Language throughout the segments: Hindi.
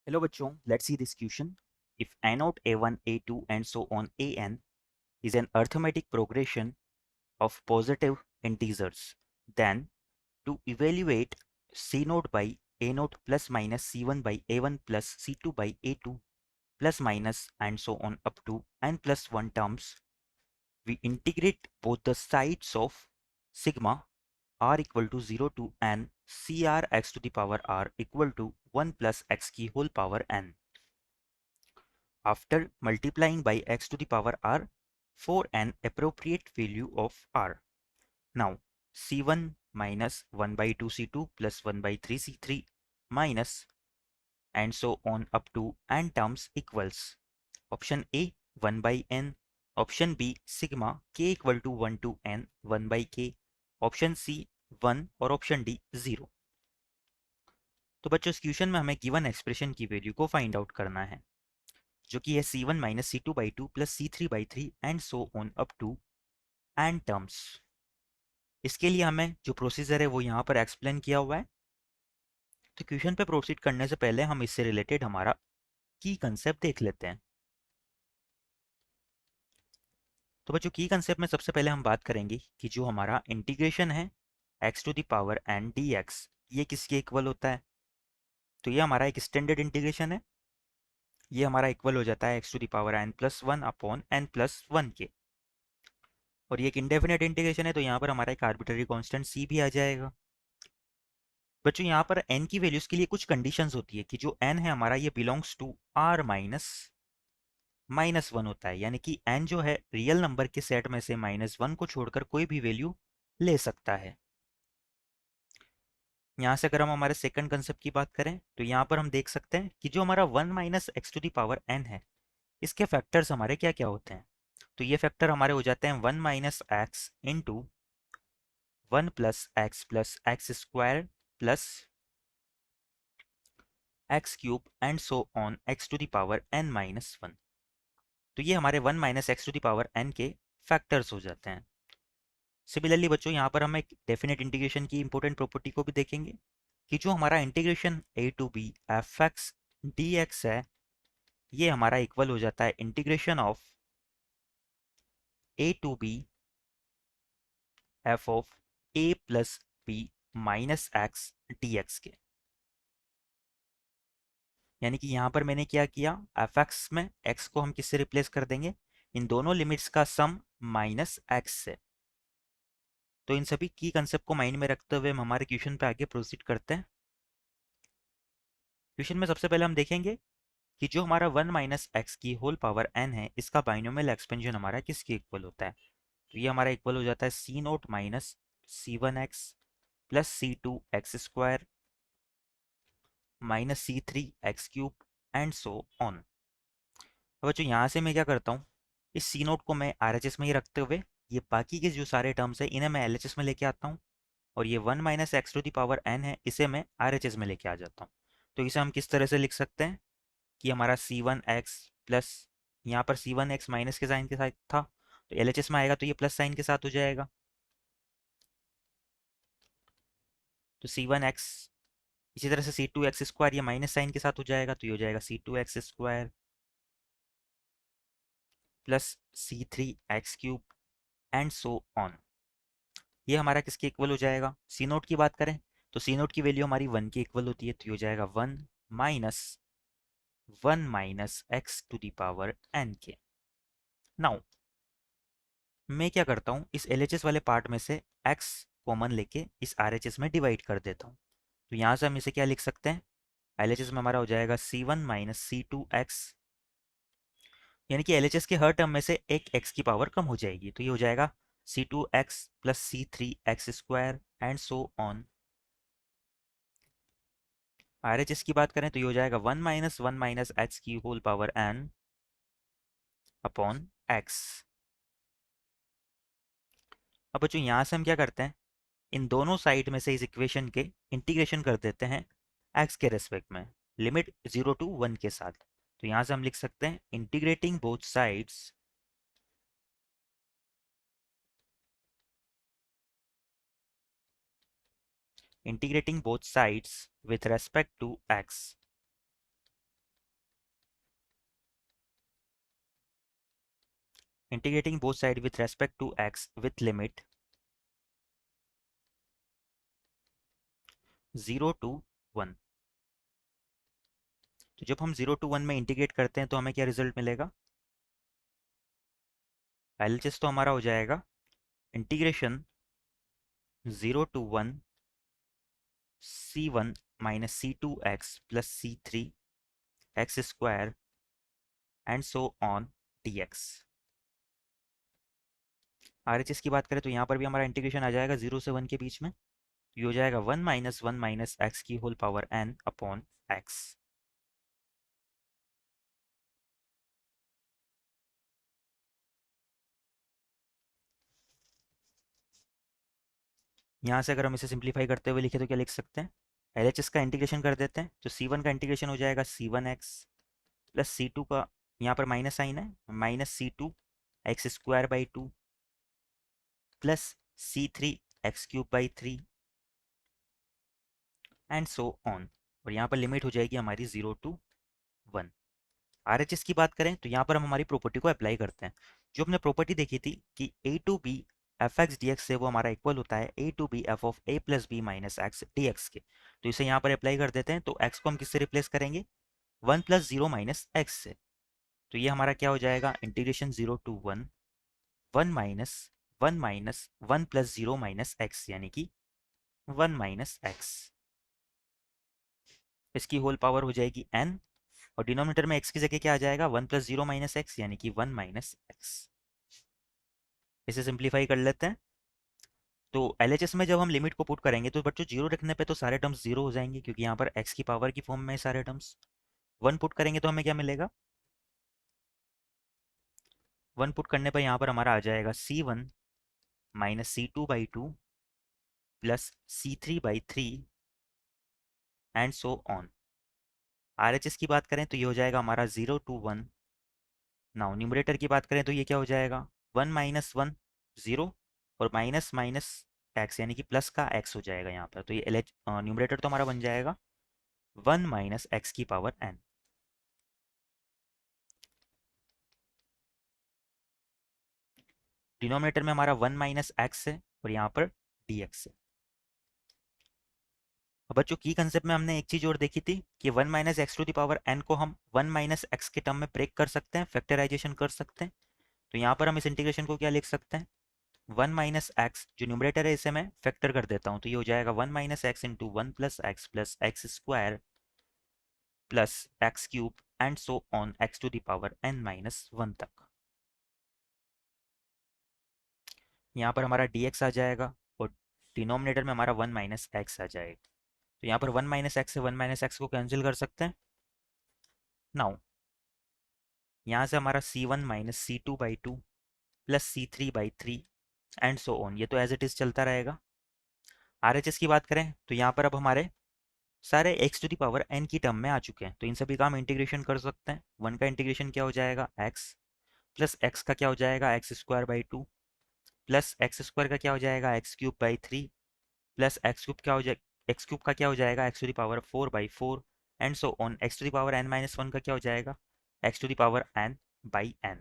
Hello bachcho, let's see this question. If a0, a1, a2 and so on an is an arithmetic progression of positive integers, then to evaluate c0 by a0 plus minus c1 by a1 plus c2 by a2 plus minus and so on up to n plus 1 terms, we integrate both the sides of sigma r equal to 0 to n cr x to the power r equal to 1 plus x की whole power n. After multiplying by x to the power r for an appropriate value of r. Now c1 minus 1 by 2 c2 plus 1 by 3 c3 minus and so on up to n terms equals option A 1 by n, option B sigma k equal to 1 to n 1 by k, option C 1 और ऑप्शन डी 0। तो बच्चों इस क्वेश्चन में हमें गिवन एक्सप्रेशन की वैल्यू को फाइंड आउट करना है जो कि है c1 minus C two by two plus c3/3 and so on up to N terms. इसके लिए हमें जो प्रोसीजर है वो यहाँ पर एक्सप्लेन किया हुआ है। तो क्वेश्चन पे प्रोसीड करने से पहले हम इससे रिलेटेड हमारा की कंसेप्ट देख लेते हैं। तो बच्चों की कंसेप्ट में सबसे पहले हम बात करेंगे कि जो हमारा इंटीग्रेशन है x to the power n dx ये किसके इक्वल होता है। तो ये हमारा एक स्टैंडर्ड इंटीग्रेशन है। ये हमारा इक्वल हो जाता है x to the power n plus one upon n plus one के। और ये एक इंडेफिनेट इंटीग्रेशन है तो यहाँ पर हमारा एक आर्बिट्ररी कांस्टेंट c भी आ जाएगा। बच्चों यहाँ पर n की वैल्यूज के लिए कुछ कंडीशंस होती है कि जो n है हमारा ये belongs to r minus one होता है, यानी कि n जो है रियल नंबर के सेट में से माइनस वन को छोड़कर कोई भी वैल्यू ले सकता है। यहाँ से अगर हम हमारे सेकंड कंसेप्ट की बात करें तो यहाँ पर हम देख सकते हैं कि जो हमारा one minus X to the power n है इसके फैक्टर्स हमारे क्या क्या होते हैं। तो ये फैक्टर हमारे हो जाते हैं one minus X into one plus X square plus X cube and so on X to the power n minus one. तो ये हमारे one minus X to the power n के फैक्टर्स हो जाते हैं। सिमिलरली बच्चों यहाँ पर हम एक डेफिनेट इंटीग्रेशन की इंपॉर्टेंट प्रॉपर्टी को भी देखेंगे कि जो हमारा integration a to B F X D X है ये हमारा इक्वल हो जाता है integration of a to B F of a plus B minus X D X के। यानी कि यहाँ पर मैंने क्या किया, एफ एक्स में x को हम किससे रिप्लेस कर देंगे, इन दोनों लिमिट्स का सम माइनस एक्स से। तो इन सभी की कंसेप्ट को माइंड में रखते हुए हम हमारे क्वेश्चन पे आगे प्रोसीड करते हैं। क्वेश्चन में सबसे पहले हम देखेंगे कि जो हमारा वन माइनस एक्स की होल पावर n है इसका बाइनोमियल एक्सपेंशन हमारा किसके इक्वल होता है। तो ये हमारा इक्वल हो जाता है C naught minus C one X plus C two X square minus C three X cube and so on. अब बच्चों यहाँ से मैं क्या करता हूँ, इस सी नोट को मैं आर एच एस में ही रखते हुए ये बाकी के जो सारे टर्म्स है इन्हें मैं एल एच एस में लेके आता हूँ और ये one minus X to the power N है इसे मैं आर एच एस में लेके आ जाता हूँ। तो इसे हम किस तरह से लिख सकते हैं कि हमारा सी वन एक्स प्लस यहाँ पर सी वन एक्स माइनस के साइन के साथ था तो एल एच एस में आएगा तो ये प्लस साइन के साथ हो जाएगा। तो सी वन एक्स इसी तरह से सी टू एक्स स्क्वायर ये माइनस साइन के साथ हो जाएगा तो ये हो जाएगा C two X square plus C three X cube and so on. ये हमारा किसके इक्वल हो जाएगा, सी नोट की बात करें तो सी नोट की वैल्यू हमारी वन की इक्वल होती है तो ये हो जाएगा one minus X to the power N के। नाउ मैं क्या करता हूँ इस एल वाले पार्ट में से x कॉमन लेके इस आर में डिवाइड कर देता हूँ। तो यहाँ से हम इसे क्या लिख सकते हैं, एल में हमारा हो जाएगा C one minus C two X, यानी कि एल के हर टर्म में से एक x की पावर कम हो जाएगी तो ये हो जाएगा C two X plus C three X square and so on. R की बात करें तो ये हो जाएगा वन माइनस एक्स की whole power n upon X. अब बच्चों यहाँ से हम क्या करते हैं, इन दोनों साइड में से इस इक्वेशन के इंटीग्रेशन कर देते हैं x के रेस्पेक्ट में लिमिट 0 टू 1 के साथ। तो यहाँ से हम लिख सकते हैं integrating both sides with respect to x integrating both side with respect to X with limit 0 to 1। तो जब हम 0 to 1 में इंटीग्रेट करते हैं तो हमें क्या रिजल्ट मिलेगा? एलएचएस तो हमारा हो जाएगा integration 0 to 1 c1 minus c2x plus c3 x square and so on dx। RHS की बात करें तो यहाँ पर भी हमारा इंटीग्रेशन आ जाएगा 0 से 1 के बीच में, तो ये हो जाएगा 1 - 1 माइनस एक्स की whole power n upon X. यहाँ से अगर हम इसे सिंप्लीफाई करते हुए लिखे तो क्या लिख सकते हैं? एलएचएस का इंटीग्रेशन कर देते हैं, तो c1 का इंटीग्रेशन हो जाएगा c1x प्लस c2 का, यहाँ पर माइनस साइन है, minus c2 x square by 2 plus c3 x³ by 3 and so on. और यहाँ पर लिमिट हो जाएगी हमारी 0 to 1। आरएचएस की बात करें तो यहाँ पर हम हमारी प्रॉपर्टी को अप्लाई करते हैं। जो हमने प्रॉपर्टी देखी थी कि A to B F X D X से वो हमारा इक्वल होता है A to B F of A plus B minus X D X के, तो इसे यहाँ पर अप्लाई कर देते हैं। तो एक्स को हम किससे रिप्लेस करेंगे? 1 + 0 माइनस एक्स से। तो ये हमारा क्या हो जाएगा? इंटीग्रेशन 0 to 1 1 - 1 - 1 + 0 माइनस एक्स, यानी कि 1 - x। इसकी होल पावर हो जाएगी n, और डिनोमिनेटर में x की जगह क्या आ जाएगा? 1 + 0 माइनस एक्स, यानी कि 1 - x। इसे सिंप्लीफाई कर लेते हैं। तो एलएचएस में जब हम लिमिट को पुट करेंगे तो बच्चों जीरो रखने पे तो सारे टर्म्स जीरो हो जाएंगे, क्योंकि यहाँ पर x की पावर की फॉर्म में सारे टर्म्स। 1 पुट करेंगे तो हमें क्या मिलेगा? 1 पुट करने पर यहाँ पर हमारा आ जाएगा c1 minus c2/2 plus c3/3 and so on. RHS की बात करें तो ये हो जाएगा हमारा 0 to 1। नाउ न्यूमरेटर की बात करें तो ये क्या हो जाएगा? 1 - 1 0, और माइनस माइनस एक्स, यानी कि प्लस का एक्स हो जाएगा यहाँ पर। तो ये एल एच न्यूमरेटर तो हमारा बन जाएगा 1 - x⁻n। डिनोमिनेटर में हमारा 1 - x है, और यहाँ पर dx है। अब बच्चों की कंसेप्ट में हमने एक चीज और देखी थी कि 1 - x⁻n को हम 1 - x के टर्म में ब्रेक कर सकते हैं, फैक्टराइजेशन कर सकते हैं। तो यहाँ पर हम इस इंटीग्रेशन को क्या लिख सकते हैं? 1 - x, जो न्यूमरेटर है इसे मैं फैक्टर कर देता हूँ, तो ये हो जाएगा 1 - x into 1 + x plus X square plus x³ and so on x⁻n - 1 तक। यहाँ पर हमारा dx आ जाएगा, और डिनोमिनेटर में हमारा 1 - x आ जाएगा। तो यहाँ पर 1 - x से 1 - x को कैंसिल कर सकते हैं। नाउ यहाँ से हमारा c1 minus c2/2 plus c3/3 and so on, ये तो एज इट इज चलता रहेगा। आरएचएस की बात करें तो यहाँ पर अब हमारे सारे x⁻n की टर्म में आ चुके हैं, तो इन सभी का हम इंटीग्रेशन कर सकते हैं। 1 का इंटीग्रेशन क्या हो जाएगा? x प्लस x का क्या हो जाएगा? x² बाई 2 प्लस x² का क्या हो जाएगा? x³ बाई 3 प्लस x³ क्या हो जाएगा? x³ का क्या हो जाएगा? x⁴/4 and so on. x⁻n - 1 का क्या हो जाएगा? x⁻n/n,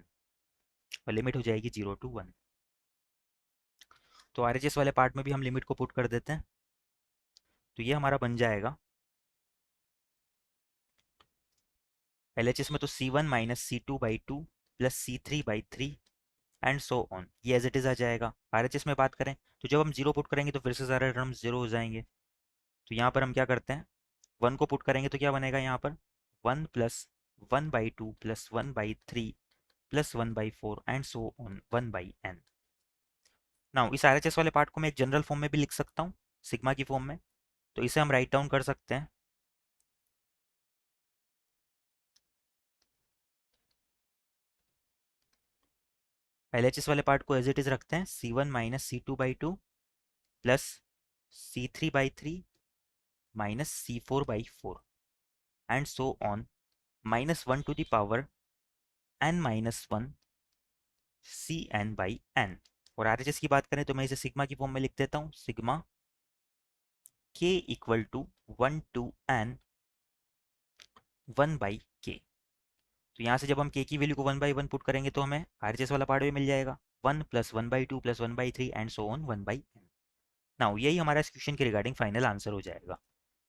और लिमिट हो जाएगी 0 to 1। तो आरएचएस वाले पार्ट में भी हम लिमिट को पुट कर देते हैं, तो ये हमारा बन जाएगा एलएचएस में तो c1 minus c2/2 plus c3/3 and so on, ये एज इट इज आ जाएगा। आरएचएस में बात करें तो जब हम जीरो पुट करेंगे तो फिर से सारे टर्म्स जीरो हो जाएंगे। तो यहाँ पर हम क्या करते हैं? 1 को पुट करेंगे तो क्या बनेगा यहाँ पर? 1 + 1/2 plus 1/3 plus 1/4 and so on 1/n। Now इस आरएचएस वाले पार्ट को मैं एक जनरल फॉर्म में भी लिख सकता हूँ, सिग्मा की फॉर्म में। तो इसे हम राइट डाउन कर सकते हैं। एलएचएस वाले पार्ट को एज इट इज रखते हैं, c1 minus c2/2 plus c3/3 minus c4/4 and so on -1 to the power n - 1 cn/n। और आरएचएस की बात करें तो मैं इसे सिग्मा की फॉर्म में लिख देता हूँ, sigma k = 1 to n 1/k। तो यहाँ से जब हम के की वैल्यू को 1/1 पुट करेंगे तो हमें आरएचएस वाला पार्ट भी मिल जाएगा, 1 + 1/2 + 1/3 and so on 1/n। Now यही हमारा इस क्वेश्चन के रिगार्डिंग फाइनल आंसर हो जाएगा।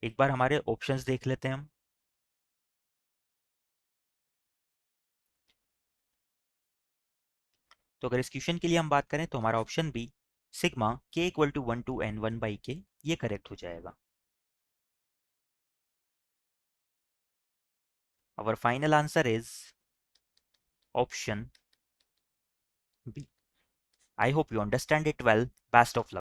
एक बार हमारे ऑप्शंस देख लेते हैं हम। तो अगर इस क्वेश्चन के लिए हम बात करें तो हमारा option B sigma k = 1 to n 1/k ये करेक्ट हो जाएगा। Our final answer is option B. I hope you understand it well. Best of luck.